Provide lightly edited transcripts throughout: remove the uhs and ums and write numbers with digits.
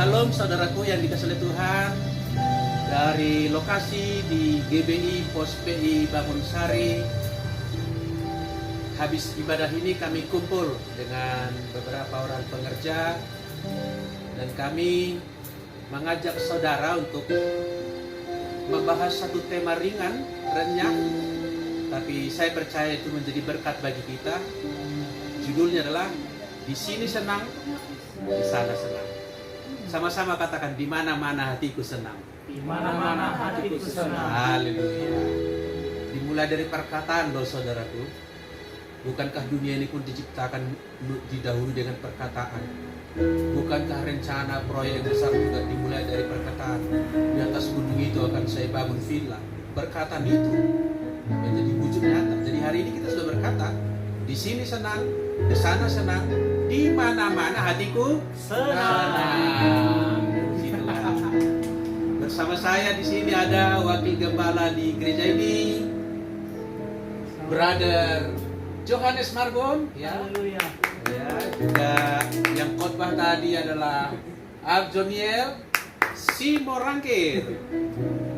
Salam saudaraku yang dikasihi oleh Tuhan. Dari lokasi di GBI Pos PI Bangunsari, habis ibadah ini kami kumpul dengan beberapa orang pengerja dan kami mengajak saudara untuk membahas satu tema ringan, renyah, tapi saya percaya itu menjadi berkat bagi kita. Judulnya adalah di sini senang, di sana senang. Sama-sama katakan, di mana-mana hatiku senang. Di mana-mana hatiku senang. Haleluya. Dimulai dari perkataan loh saudaraku. Bukankah dunia ini pun diciptakan didahului dengan perkataan? Bukankah rencana proyek yang besar juga dimulai dari perkataan? Di atas gunung itu akan saya bangun villa. Perkataan itu menjadi wujud nyata. Jadi hari ini kita sudah berkata, di sini senang, di sana senang, di mana-mana hatiku senang. Bersama saya di sini ada wakil gembala di gereja ini, Brother Johannes Margon, ya. Haleluya. Ya, juga yang khotbah tadi adalah Abjoniel Simorangkir.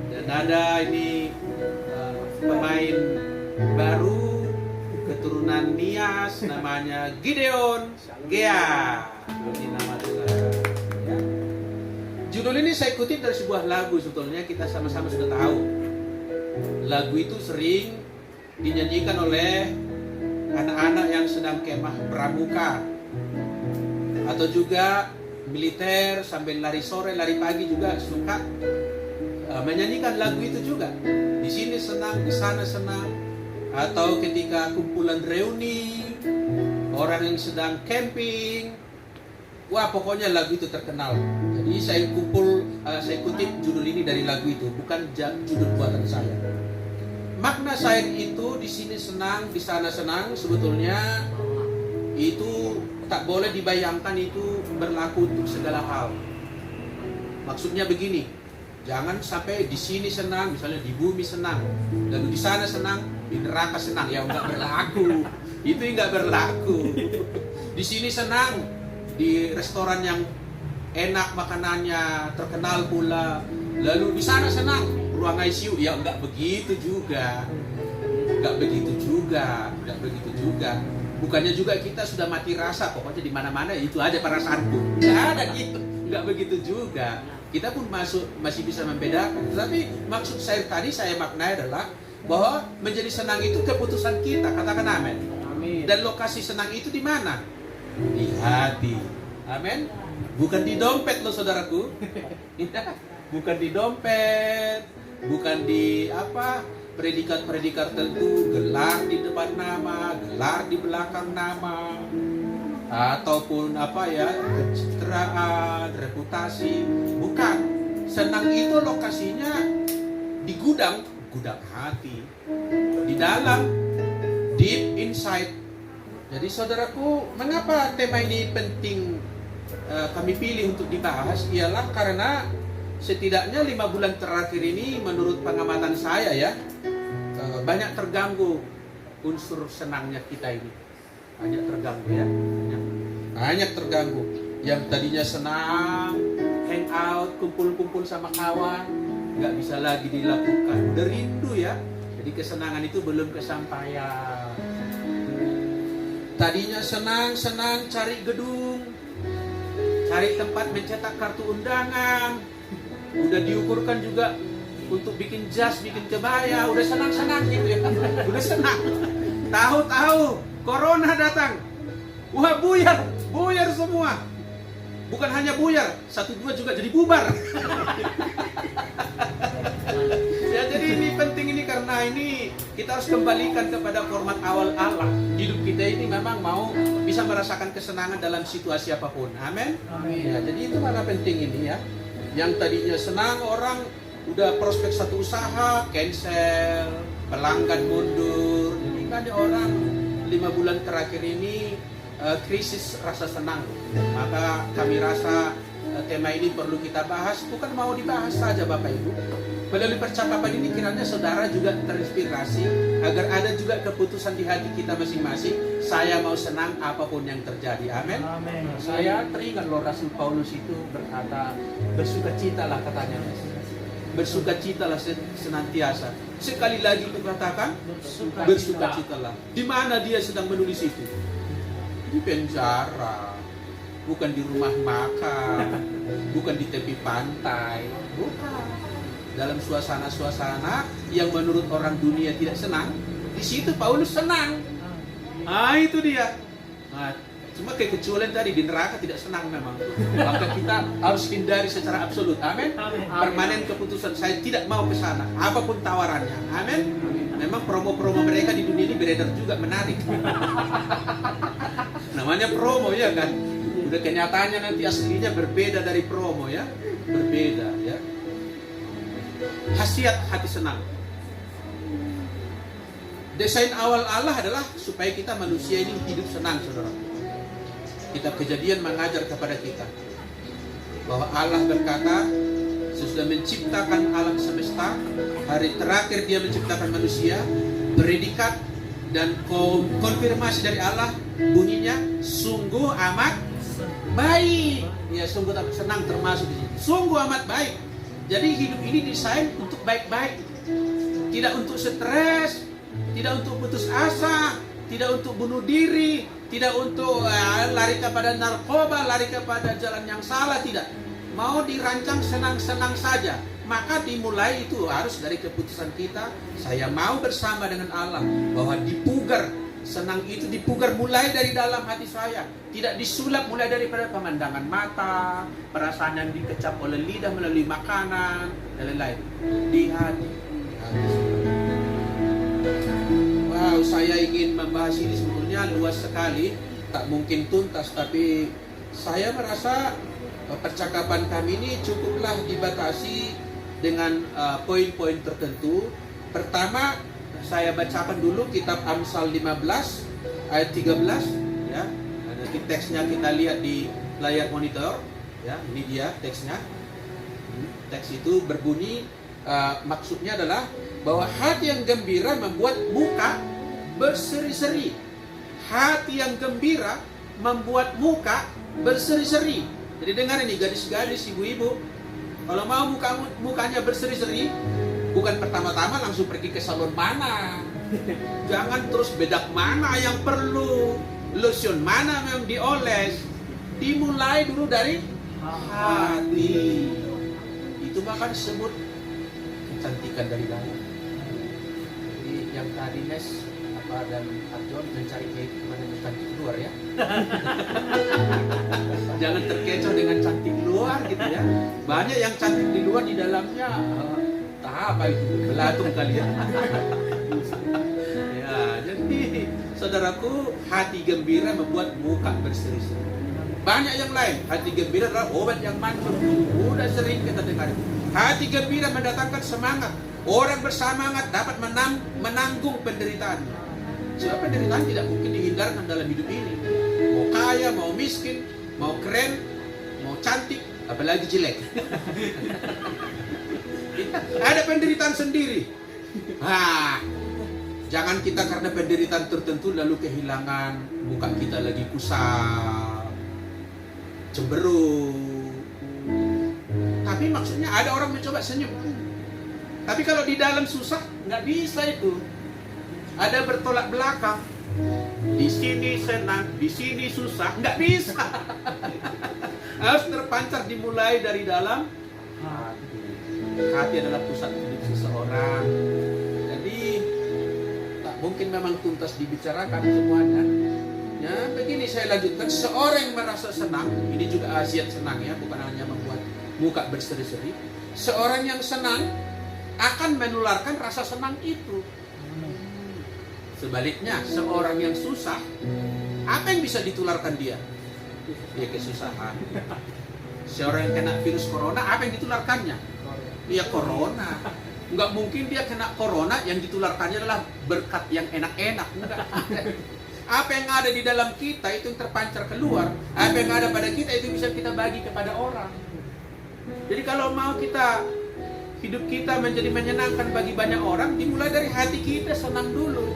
Dan ada ini pemain baru keturunan Nias, namanya Gideon Gea. Ini nama Tuhan. Ya. Judul ini saya kutip dari sebuah lagu, sebetulnya kita sama-sama sudah tahu. Lagu itu sering dinyanyikan oleh anak-anak yang sedang kemah pramuka, atau juga militer sambil lari sore, lari pagi juga suka menyanyikan lagu itu juga. Di sini senang, di sana senang, atau ketika kumpulan reuni, orang yang sedang camping, wah pokoknya lagu itu terkenal. Jadi saya kutip judul ini dari lagu itu, bukan judul buatan saya. Makna saya itu di sini senang, di sana senang, sebetulnya itu tak boleh dibayangkan itu berlaku untuk segala hal. Maksudnya begini, jangan sampai di sini senang, misalnya di bumi senang, lalu di sana senang, di neraka senang, ya enggak berlaku. Itu enggak berlaku. Di sini senang, di restoran yang enak makanannya, terkenal pula, lalu di sana senang, ruang ICU, ya enggak begitu juga. Enggak begitu juga. Bukannya juga kita sudah mati rasa, pokoknya di mana-mana itu aja perasaanku. Enggak ada gitu. Enggak begitu juga. Kita pun masih bisa membedakan. Tetapi maksud saya tadi saya maknai adalah bahwa menjadi senang itu keputusan kita. Katakan amin. Amin. Dan lokasi senang itu di mana? Di hati. Amin. Bukan di dompet loh saudaraku. Bukan di dompet, bukan di predikat-predikat tertentu, gelar di depan nama, gelar di belakang nama, ataupun pencitraan, reputasi. Bukan. Senang itu lokasinya di gudang hati, di dalam, deep inside. Jadi saudaraku, mengapa tema ini penting kami pilih untuk dibahas? Ialah karena setidaknya 5 bulan terakhir ini menurut pengamatan saya ya, banyak terganggu unsur senangnya kita ini. Banyak terganggu ya. Banyak terganggu. Yang tadinya senang, hangout, kumpul-kumpul sama kawan, nggak bisa lagi dilakukan. Udah rindu ya. Jadi kesenangan itu belum kesampaian. Tadinya senang cari gedung, cari tempat mencetak kartu undangan, udah diukurkan juga untuk bikin jas, bikin kebaya, udah senang gitu ya, udah senang. Tahu-tahu corona datang, wah buyar semua. Bukan hanya buyar, 1-2 juga jadi bubar. Ya, jadi ini penting ini karena ini kita harus kembalikan kepada format awal Allah. Hidup kita ini memang mau bisa merasakan kesenangan dalam situasi apapun. Amin. Ya, jadi itu mana penting ini ya. Yang tadinya senang orang udah prospek satu usaha cancel, pelanggan mundur. Jadi banyak orang 5 bulan terakhir ini krisis rasa senang. Maka kami rasa tema ini perlu kita bahas. Bukan mau dibahas saja Bapak Ibu, Melalui percakapan ini kiranya saudara juga terinspirasi agar ada juga keputusan di hati kita masing-masing. Saya mau senang apapun yang terjadi. Amin. Amin. Saya teringat loh Rasul Paulus itu berkata, bersukacitalah katanya. Bersukacitalah senantiasa. Sekali lagi itu katakan, bersukacitalah. Di mana dia sedang menulis itu? Di penjara. Bukan di rumah makan, bukan di tepi pantai, bukan. Dalam suasana-suasana yang menurut orang dunia tidak senang, di situ Paulus senang. Ah, itu dia. Nah, cuma kekecualian tadi di neraka tidak senang memang. Maka kita harus hindari secara absolut. Amin. Permanen keputusan saya tidak mau ke sana, apapun tawarannya. Amin. Memang promo-promo mereka di dunia ini beredar juga menarik. Namanya promo ya kan. Udah kenyataannya nanti aslinya berbeda dari promo ya. Berbeda ya. Khasiat hati senang. Desain awal Allah adalah supaya kita manusia ini hidup senang, saudara. Kitab Kejadian mengajar kepada kita bahwa Allah berkata, sesudah menciptakan alam semesta, hari terakhir Dia menciptakan manusia, predikat dan konfirmasi dari Allah bunyinya sungguh amat baik. Ya, sungguh amat senang termasuk di sini. Sungguh amat baik. Jadi hidup ini desain untuk baik-baik, tidak untuk stres, tidak untuk putus asa, tidak untuk bunuh diri, tidak untuk lari kepada narkoba, lari kepada jalan yang salah, tidak. Mau dirancang senang-senang saja. Maka dimulai itu harus dari keputusan kita. Saya mau bersama dengan Allah, bahwa dipugar. Senang itu dipugar mulai dari dalam hati saya. Tidak disulap mulai daripada pemandangan mata, perasaan yang dikecap oleh lidah melalui makanan, dan lain-lain. Di hati. Wow, saya ingin membahas ini sebetulnya luas sekali. Tak mungkin tuntas, tapi saya merasa percakapan kami ini cukuplah dibatasi dengan poin-poin tertentu. Pertama, saya bacakan dulu kitab Amsal 15 ayat 13 ya. Nanti teksnya kita lihat di layar monitor ya. Ini dia teksnya. Teks itu berbunyi maksudnya adalah bahwa hati yang gembira membuat muka berseri-seri. Hati yang gembira membuat muka berseri-seri. Jadi dengar ini gadis-gadis, ibu-ibu, kalau mau mukanya berseri-seri, bukan pertama-tama langsung pergi ke salon mana. Jangan terus bedak mana yang perlu, lotion mana yang dioles. Dimulai dulu dari hati. Itu bahkan disebut kecantikan dari dalam. Jadi yang tadi Nes dan Arjon mencari kemana yang cantik luar ya. Jangan terkecoh dengan cantik luar gitu ya. Banyak yang cantik di luar, di dalamnya apa itu belatung kali ya. Ya, jadi saudaraku, hati gembira membuat muka berseri-seri. Banyak yang lain. Hati gembira adalah obat yang manjur. Udah sering kita dengar. Hati gembira mendatangkan semangat. Orang bersemangat dapat menanggung penderitaannya. Sebab penderitaan tidak mungkin dihindarkan dalam hidup ini. Mau kaya, mau miskin, mau keren, mau cantik, apalagi jelek. Ada penderitaan sendiri. Jangan kita karena penderitaan tertentu lalu kehilangan muka kita lagi kusam, cemberut. Tapi maksudnya ada orang mencoba senyum. Tapi kalau di dalam susah nggak bisa itu. Ada bertolak belakang. Di sini senang, di sini susah, nggak bisa. Harus terpancar dimulai dari dalam hati. Hati adalah pusat hidup seseorang. Jadi tak mungkin memang tuntas dibicarakan semuanya. Ya, begini saya lanjutkan. Seorang yang merasa senang, ini juga khasiat senang ya, bukan hanya membuat muka berseri-seri. Seorang yang senang akan menularkan rasa senang itu. Sebaliknya, seorang yang susah, apa yang bisa ditularkan dia? Ya kesusahan. Seorang yang kena virus corona, apa yang ditularkannya? Ya corona. Enggak mungkin dia kena corona, yang ditularkannya adalah berkat yang enak-enak. Enggak. Apa yang ada di dalam kita itu yang terpancar keluar. Apa yang ada pada kita itu bisa kita bagi kepada orang. Jadi kalau mau kita hidup kita menjadi menyenangkan bagi banyak orang, dimulai dari hati kita senang dulu.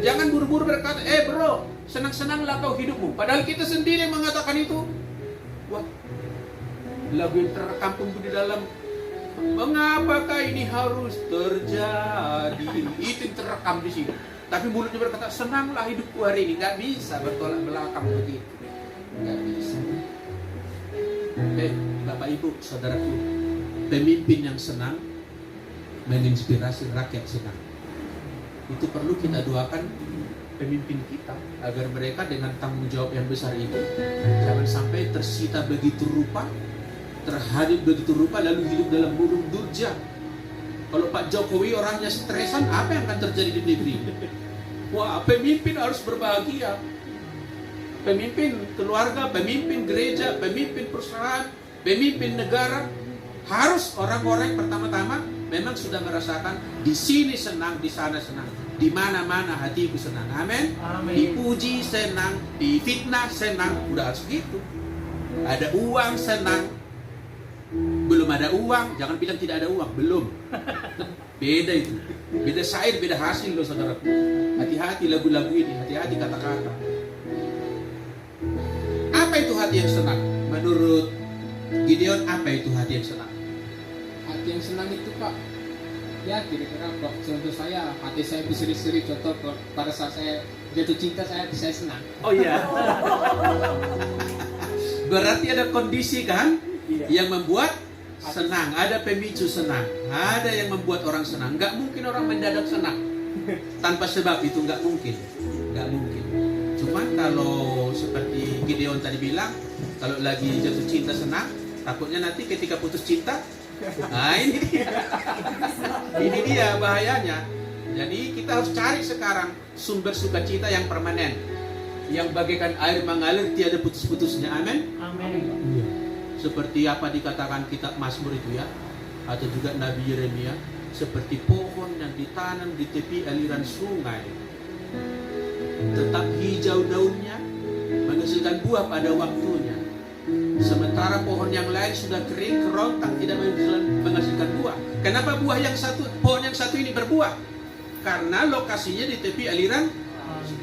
Jangan buru-buru berkata, bro, senang-senanglah kau hidupmu. Padahal kita sendiri yang mengatakan itu. Wah, lagu yang terekam pun di dalam, mengapakah ini harus terjadi? Itu yang terekam di sini. Tapi mulutnya berkata, senanglah hidupku hari ini. Gak bisa bertolak belakang begitu. Gak bisa. Bapak Ibu, saudaraku, pemimpin yang senang menginspirasi rakyat senang. Itu perlu kita doakan pemimpin kita, agar mereka dengan tanggung jawab yang besar itu jangan sampai tersita begitu rupa, terhadap begitu rupa, lalu hidup dalam burung durja. Kalau Pak Jokowi orangnya stresan, apa yang akan terjadi di negeri? Wah, pemimpin harus berbahagia. Pemimpin keluarga, pemimpin gereja, pemimpin perusahaan, pemimpin negara, harus orang-orang pertama-tama memang sudah merasakan di sini senang, di sana senang, di mana-mana hatiku senang. Amin. Dipuji senang, difitnah senang, udah harus gitu. Ada uang senang, belum ada uang, jangan bilang tidak ada uang, belum. Beda itu, beda syair, beda hasil loh saudaraku. Hati-hati lagu-lagu ini, hati-hati kata-kata. Apa itu hati yang senang? Menurut Gideon, apa itu hati yang senang? Hati yang senang itu Pak, ya kira-kira contoh saya, hati saya berseri-seri. Contoh pada saat saya jatuh cinta, saya senang. Oh iya. Berarti ada kondisi kan yang membuat senang, ada pemicu senang, ada yang membuat orang senang. Nggak mungkin orang mendadak senang tanpa sebab, itu nggak mungkin, nggak mungkin. Cuman kalau seperti Gideon tadi bilang, kalau lagi jatuh cinta senang, takutnya nanti ketika putus cinta, nah ini dia bahayanya. Jadi kita harus cari sekarang sumber sukacita yang permanen, yang bagaikan air mengalir tiada putus-putusnya. Amin. Amin. Seperti apa dikatakan kitab Mazmur itu ya, atau juga Nabi Yeremia, seperti pohon yang ditanam di tepi aliran sungai, tetap hijau daunnya, menghasilkan buah pada waktunya. Sementara pohon yang lain sudah kering, kerontang, tidak menghasilkan buah. Kenapa pohon yang satu ini berbuah? Karena lokasinya di tepi aliran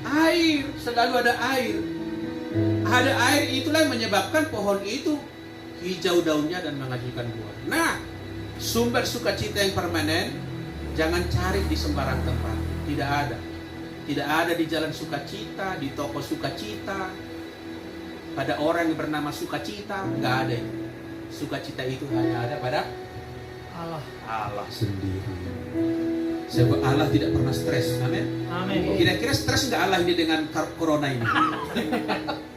air, selalu ada air. Ada air, itulah yang menyebabkan pohon itu hijau daunnya dan menghasilkan buah. Nah, sumber sukacita yang permanen jangan cari di sembarang tempat. Tidak ada. Tidak ada di jalan sukacita, di toko sukacita, pada orang yang bernama sukacita, nggak ada itu. Sukacita itu hanya ada pada Allah sendiri. Sebab Allah tidak pernah stres. Amin. Amin. Kira-kira stres nggak Allah ini dengan corona ini?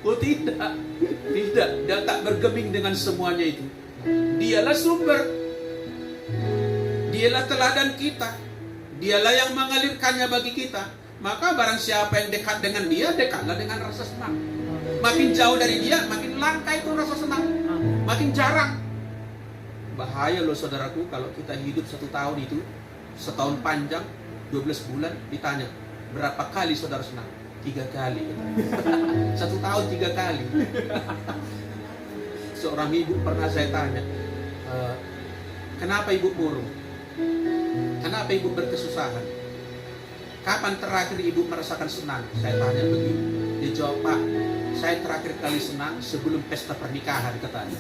Oh tidak. Tidak. Dia tak bergeming dengan semuanya itu. Dialah sumber. Dialah teladan kita. Dialah yang mengalirkannya bagi kita. Maka barang siapa yang dekat dengan dia, dekatlah dengan rasa senang. Makin jauh dari dia, makin langka itu rasa senang. Makin jarang. Bahaya loh saudaraku, kalau kita hidup 1 tahun itu, setahun panjang, 12 bulan, ditanya, berapa kali saudara senang? 3 kali. 1 tahun 3 kali. Seorang ibu pernah saya tanya, kenapa ibu murung? Kenapa ibu berkesusahan? Kapan terakhir ibu merasakan senang? Saya tanya begitu. Dia jawab, Pak, saya terakhir kali senang sebelum pesta pernikahan, katanya.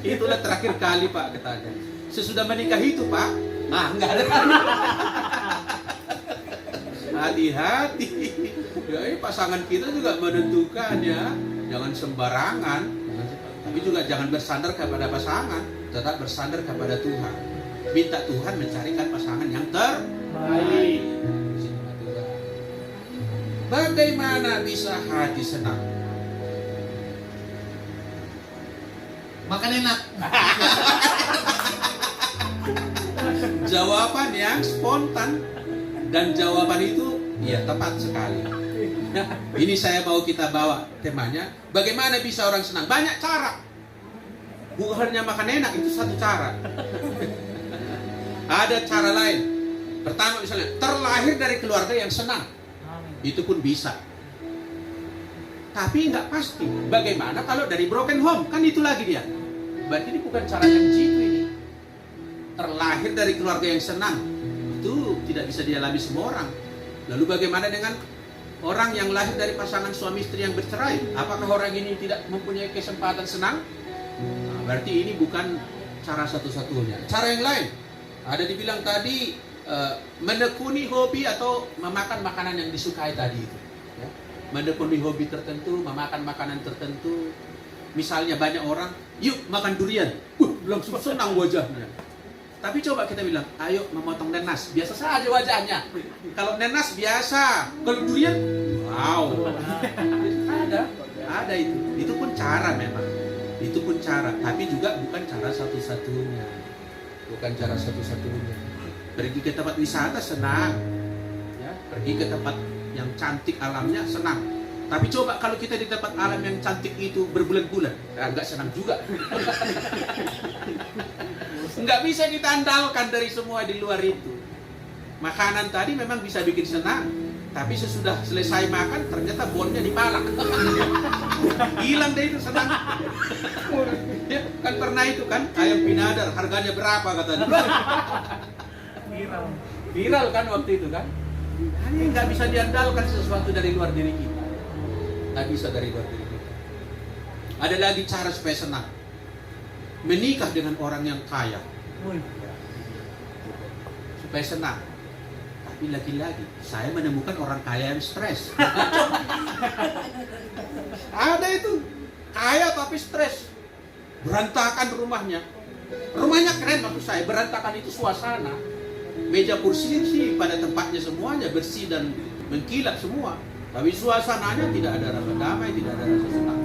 Itulah terakhir kali, Pak, katanya. Sesudah menikah itu, Pak, nah enggak ada. Hati-hati. Ya, pasangan kita juga menentukan ya. Jangan sembarangan. Tapi juga jangan bersandar kepada pasangan, tetap bersandar kepada Tuhan. Minta Tuhan mencarikan pasangan yang terbaik. Bagaimana bisa hati senang? Makan enak. Jawaban yang spontan, dan jawaban itu ya tepat sekali. Ini saya mau kita bawa temanya, bagaimana bisa orang senang? Banyak cara. Bukan hanya makan enak, itu satu cara. Ada cara lain. Pertama misalnya, terlahir dari keluarga yang senang. Itu pun bisa. Tapi nggak pasti. Bagaimana kalau dari broken home? Kan itu lagi dia. Berarti ini bukan cara yang jitu ini. Terlahir dari keluarga yang senang, itu tidak bisa dialami semua orang. Lalu bagaimana dengan orang yang lahir dari pasangan suami istri yang bercerai? Apakah orang ini tidak mempunyai kesempatan senang? Nah, berarti ini bukan cara satu-satunya. Cara yang lain, ada dibilang tadi menekuni hobi atau memakan makanan yang disukai tadi itu. Ya. Menekuni hobi tertentu, memakan makanan tertentu. Misalnya banyak orang, yuk makan durian, langsung senang wajahnya. Tapi coba kita bilang, ayo memotong nenas, biasa saja wajahnya. Kalau nenas biasa, kalau durian, wow. Ada itu. Itu pun cara memang. Itu pun cara, tapi juga bukan cara satu-satunya. Bukan cara satu-satunya. Pergi ke tempat wisata senang, ya. Pergi ke tempat yang cantik alamnya senang. Tapi coba kalau kita di tempat alam yang cantik itu berbulan-bulan, nggak senang juga. Nggak bisa kita andalkan dari semua di luar itu. Makanan tadi memang bisa bikin senang, tapi sesudah selesai makan ternyata bonnya dipalak. Hilang deh itu senang. Ya, kan pernah itu kan ayam pinadar harganya berapa katanya. Viral kan waktu itu kan. Ini nggak bisa diandalkan sesuatu dari luar diri kita. Nggak bisa dari luar diri kita. Ada lagi cara supaya senang. Menikah dengan orang yang kaya supaya senang. Tapi lagi-lagi saya menemukan orang kaya yang stres. Ada itu kaya tapi stres, berantakan rumahnya. Rumahnya keren maksud saya, berantakan itu suasana. Meja kursi sih pada tempatnya semuanya bersih dan mengkilap semua. Tapi suasananya tidak ada rasa damai, tidak ada rasa senang.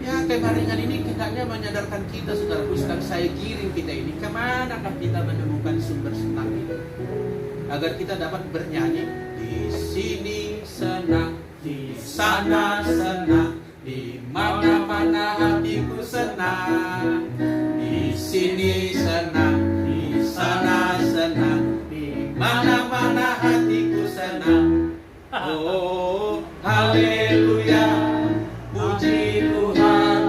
Ya, kemaringan ini hendaknya menyadarkan kita, saudaraku, sedang saya giring kita ini, kemanakah kita menemukan sumber senang itu? Agar kita dapat bernyanyi, di sini senang, di sana senang, di mana-mana hatiku senang. Di sini senang, di sana senang, di mana-mana hatiku senang. Oh, haleluya. Puji Tuhan,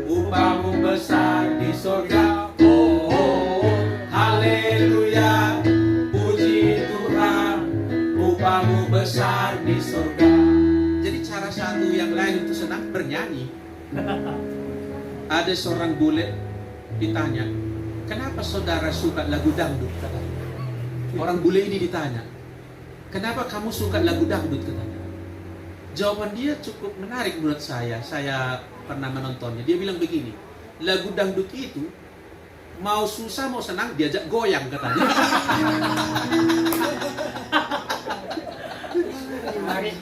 upahmu besar di surga. Oh, oh, haleluya. Puji Tuhan, upahmu besar di surga. Jadi cara satu yang lain untuk senang bernyanyi. Ada seorang bule ditanya, kenapa saudara suka lagu dangdut? Katanya. Orang bule ini ditanya, kenapa kamu suka lagu dangdut? Katanya. Jawaban dia cukup menarik menurut saya. Saya pernah menontonnya. Dia bilang begini, lagu dangdut itu mau susah mau senang diajak goyang katanya.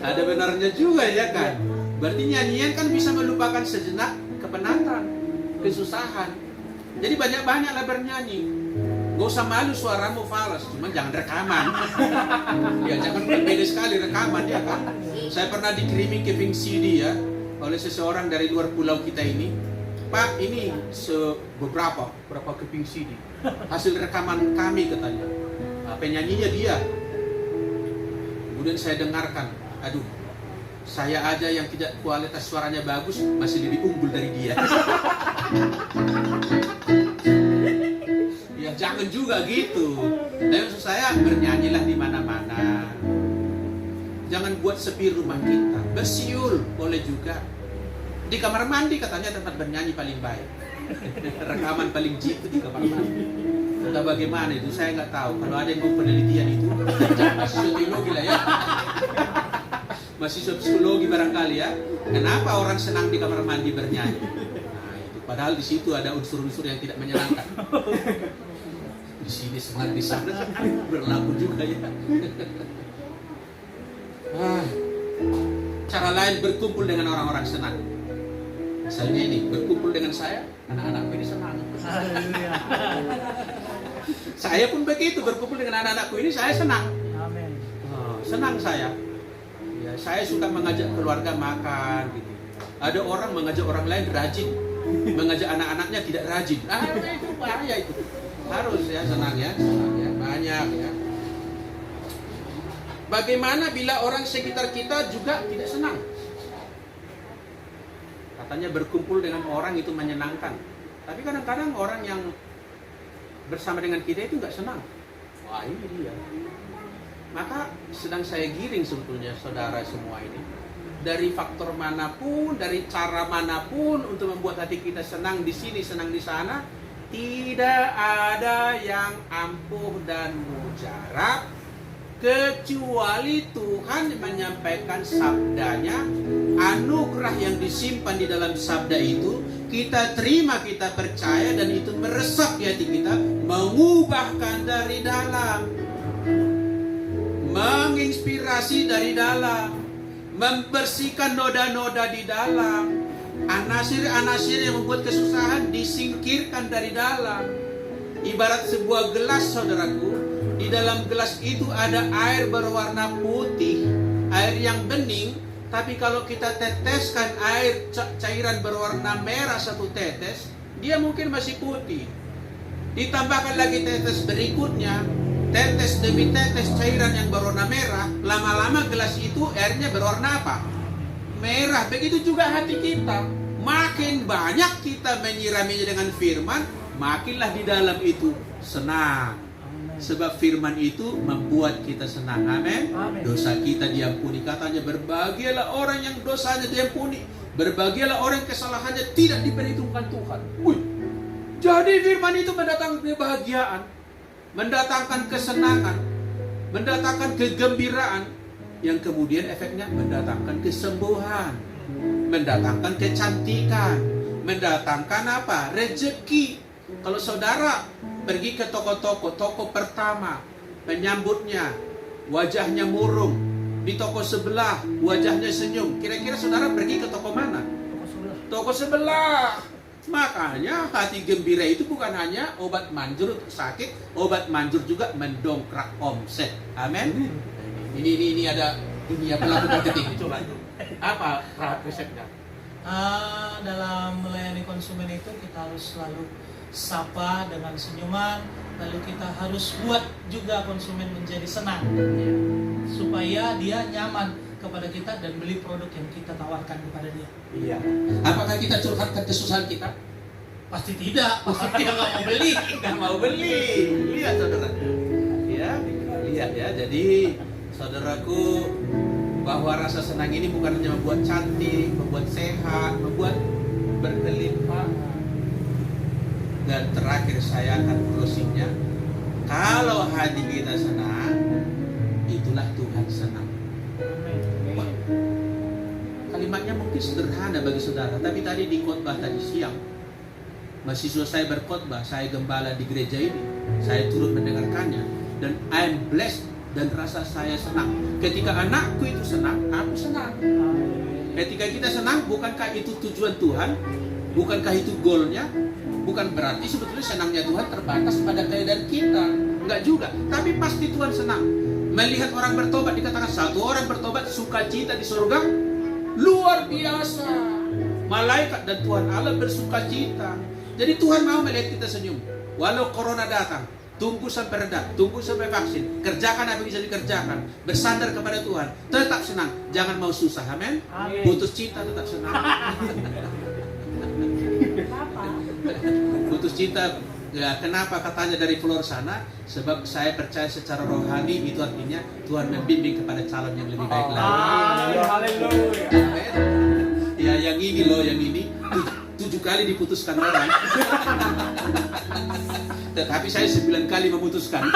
Ada benarnya juga ya kan. Berarti nyanyian kan bisa melupakan sejenak kepenatan, kesusahan. Jadi banyak-banyaklah bernyanyi. Gak usah malu suaramu falas, cuma jangan rekaman. Ya jangan berbeda sekali rekaman ya kan. Saya pernah dikirimi keping CD ya oleh seseorang dari luar pulau kita ini. Pak, ini berapa keping CD. Hasil rekaman kami katanya. Nah, penyanyinya dia. Kemudian saya dengarkan, aduh, saya aja yang tidak kualitas suaranya bagus masih lebih unggul dari dia. Ya jangan juga gitu. Tapi maksud saya bernyanyilah di mana-mana. Jangan buat sepi rumah kita. Bersiul boleh juga. Di kamar mandi katanya tempat bernyanyi paling baik. Rekaman paling jitu di kamar mandi. Entah bagaimana itu saya nggak tahu. Kalau ada yang mau penelitian itu, masih psikologi lah ya. Masih psikologi barangkali ya. Kenapa orang senang di kamar mandi bernyanyi? Nah, itu padahal di situ ada unsur-unsur yang tidak menyenangkan. Di sini senang, di sana berlaku juga ya. Cara lain berkumpul dengan orang-orang senang. Misalnya ini, berkumpul dengan saya, anak-anakku ini senang. Saya pun begitu, berkumpul dengan anak-anakku ini saya senang. Amin. Senang saya. Ya, saya suka mengajak keluarga makan gitu. Ada orang mengajak orang lain rajin, mengajak anak-anaknya tidak rajin. Itu bahaya itu. Harus ya senang ya, banyak ya. Bagaimana bila orang sekitar kita juga tidak senang? Katanya berkumpul dengan orang itu menyenangkan. Tapi kadang-kadang orang yang bersama dengan kita itu nggak senang. Wah, ini dia. Maka sedang saya giring sebetulnya saudara semua ini. Dari faktor manapun, dari cara manapun untuk membuat hati kita senang di sini, senang di sana, tidak ada yang ampuh dan mujarab kecuali Tuhan menyampaikan sabdanya. Anugerah yang disimpan di dalam sabda itu kita terima, kita percaya, dan itu meresap di hati kita, mengubahkan dari dalam, menginspirasi dari dalam, membersihkan noda-noda di dalam. Anasir-anasir yang membuat kesusahan disingkirkan dari dalam. Ibarat sebuah gelas, saudaraku, di dalam gelas itu ada air berwarna putih, air yang bening. Tapi kalau kita teteskan air cairan berwarna merah satu tetes, dia mungkin masih putih. Ditambahkan lagi tetes berikutnya, tetes demi tetes cairan yang berwarna merah, lama-lama gelas itu airnya berwarna apa? Merah. Begitu juga hati kita. Makin banyak kita menyiraminya dengan firman, makinlah di dalam itu senang. Sebab firman itu membuat kita senang. Amin. Dosa kita diampuni. Katanya, berbahagialah orang yang dosanya diampuni, berbahagialah orang yang kesalahannya tidak diperhitungkan Tuhan. Wih. Jadi firman itu mendatangkan kebahagiaan, mendatangkan kesenangan, mendatangkan kegembiraan, yang kemudian efeknya mendatangkan kesembuhan, mendatangkan kecantikan, mendatangkan apa? Rezeki. Kalau saudara pergi ke toko pertama, penyambutnya wajahnya murung, di toko sebelah wajahnya senyum. Kira-kira saudara pergi ke toko mana? Toko sebelah. Makanya hati gembira itu bukan hanya obat manjur untuk sakit, obat manjur juga mendongkrak omset. Amin. Ini ada pelaku marketing. Coba apa resepnya? Dalam melayani konsumen itu kita harus selalu sapa dengan senyuman, lalu kita harus buat juga konsumen menjadi senang, supaya dia nyaman kepada kita dan beli produk yang kita tawarkan kepada dia. Iya. Apakah kita curhatkan kesusahan kita? Pasti tidak, pasti dia nggak mau beli. Nggak mau beli. Lihat saudara. Ya, lihat ya. Jadi saudaraku, bahwa rasa senang ini bukan hanya membuat cantik, membuat sehat, membuat berkelimpahan. Dan terakhir saya akan closingnya. Kalau hati kita senang, itulah Tuhan senang. Wah, kalimatnya mungkin sederhana bagi saudara, tapi tadi di khotbah tadi siang, mahasiswa saya berkhotbah, saya gembala di gereja ini, saya turut mendengarkannya, dan I'm blessed, dan rasa saya senang. Ketika anakku itu senang, aku senang. Ketika kita senang, bukankah itu tujuan Tuhan? Bukankah itu goalnya? Bukan berarti sebetulnya senangnya Tuhan terbatas pada keadaan kita. Enggak juga. Tapi pasti Tuhan senang melihat orang bertobat. Dikatakan satu orang bertobat, sukacita di surga luar biasa. Malaikat dan Tuhan Allah bersukacita. Jadi Tuhan mau melihat kita senyum. Walau corona datang, tunggu sampai reda, tunggu sampai vaksin, kerjakan apa yang bisa dikerjakan, bersandar kepada Tuhan, tetap senang. Jangan mau susah. Amin. Putus cinta tetap senang. Putus cinta, ya kenapa katanya dari Flor sana? Sebab saya percaya secara rohani itu artinya Tuhan membimbing kepada calon yang lebih baik lagi. Haleluya. Ya yang ini loh, yang ini 7 kali diputuskan orang. Tetapi saya 9 kali memutuskan.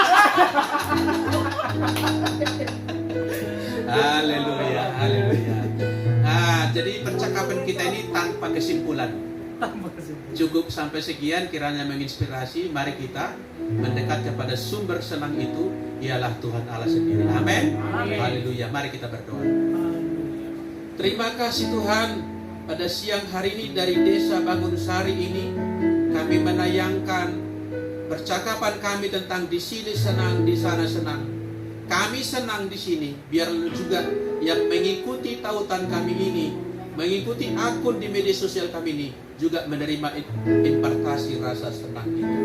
Haleluya, haleluya. Jadi percakapan kita ini tanpa kesimpulan. Cukup sampai sekian, kiranya menginspirasi. Mari kita mendekat kepada sumber senang itu, ialah Tuhan Allah sendiri. Amin. Haleluya. Mari kita berdoa. Terima kasih Tuhan, pada siang hari ini dari Desa Bangun Sari ini kami menayangkan percakapan kami tentang di sini senang, di sana senang. Kami senang di sini, biar juga yang mengikuti tautan kami ini, mengikuti akun di media sosial kami ini, juga menerima impartasi rasa senang itu.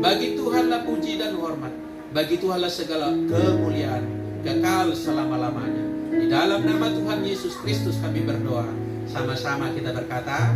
Bagi Tuhanlah puji dan hormat, bagi Tuhanlah segala kemuliaan, kekal selama-lamanya. Di dalam nama Tuhan Yesus Kristus kami berdoa. Sama-sama kita berkata,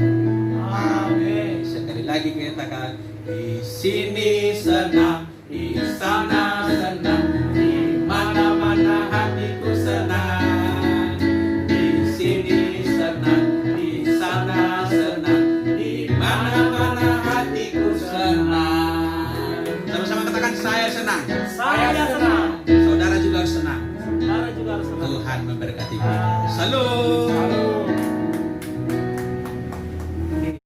Amin. Sekali Sekali lagi kita katakan, di sini senang, di sana senang, di mana-mana hatiku senang. Di sini senang, di sana senang, di mana-mana hatiku senang. Sama-sama katakan, saya senang. Saya senang. Saudara juga harus senang. Saudara juga harus senang. Tuhan memberkati kita. Salam. Halo.